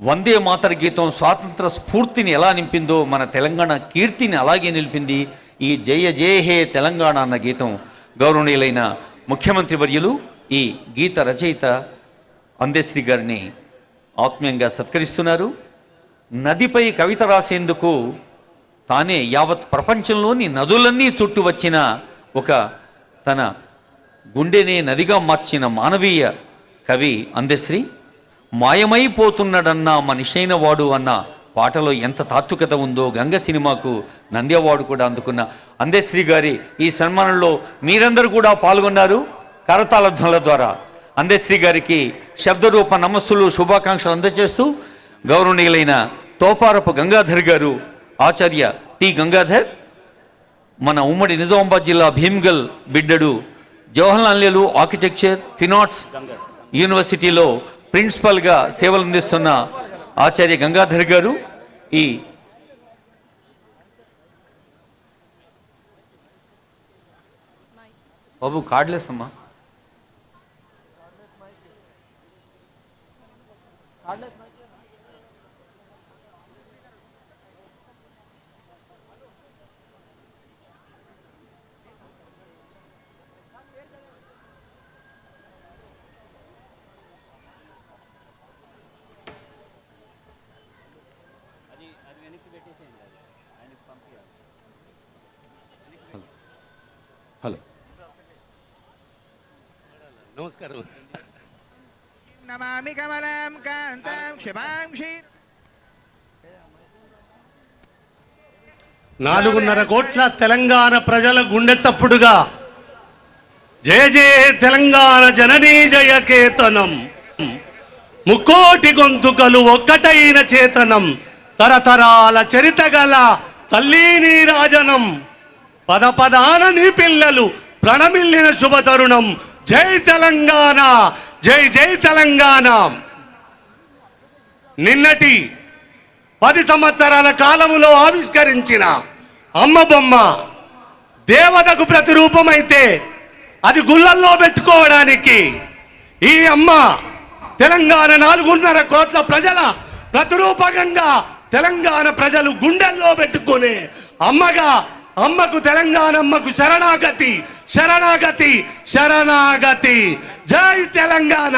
వందే మాతర గీతం స్వాతంత్ర స్ఫూర్తిని ఎలా నింపిందో మన తెలంగాణ కీర్తిని అలాగే నిలిపింది ఈ జయ జయ హే తెలంగాణ అన్న గీతం. గౌరవనీయులైన ముఖ్యమంత్రి వర్యులు ఈ గీత రచయిత అందశ్రీ గారిని ఆత్మీయంగా సత్కరిస్తున్నారు. నదిపై కవిత రాసేందుకు తానే యావత్ ప్రపంచంలోని నదులన్నీ చుట్టూ వచ్చిన ఒక తన గుండెనే నదిగా మార్చిన మానవీయ కవి అందశ్రీ. మాయమైపోతున్నాడన్నా మనిషైన వాడు అన్న పాటలో ఎంత తాత్వికత ఉందో గంగ సినిమాకు నంది అవార్డు కూడా అందుకున్న అందశ్రీ గారి ఈ సన్మానంలో మీరందరూ కూడా పాల్గొన్నారు. కరతాళ ధ్వనుల ద్వారా అందశ్రీ గారికి శబ్దరూప నమస్సులు శుభాకాంక్షలు అందజేస్తూ గౌరవనీయులైన తోపారపు గంగాధర్ గారు, ఆచార్య టి గంగాధర్, మన ఉమ్మడి నిజామాబాద్ జిల్లా భీమ్గల్ బిడ్డడు, జవహర్లాల్ నెహ్రూ ఆర్కిటెక్చర్ ఫినార్ట్స్ యూనివర్సిటీలో ప్రిన్సిపల్గా సేవలు అందిస్తున్న ఆచార్య గంగాధర్ గారు, ఈ బాబు కార్డ్లెస్ అమ్మా, హలో నమస్కారం. నమామి కమలం కాంతం శుభాంక్షి. 4.5 కోట్ల తెలంగాణ ప్రజల గుండె చప్పుడుగా జయ జయ తెలంగాణ జననీ జయ కేతనం, ముక్కోటి గొంతుకలు ఒక్కటైన చేతనం, తరతరాల చరిత గల తల్లి నీ రాజనం, పద పదాన నీ పిల్లలు ప్రణమిల్లిన శుభతరుణం. జై తెలంగాణ, జై జై తెలంగాణ. నిన్నటి 10 సంవత్సరాల కాలములో ఆవిష్కరించిన అమ్మ బొమ్మ దేవతకు ప్రతిరూపమైతే అది గుళ్ళల్లో పెట్టుకోవడానికి ఈ అమ్మ తెలంగాణ 4.5 కోట్ల ప్రజల ప్రతిరూపకంగా తెలంగాణ ప్రజలు గుండెల్లో పెట్టుకునే అమ్మగా, అమ్మకు తెలంగాణ అమ్మకు శరణాగతి శరణాగతి శరణాగతి. జై తెలంగాణ.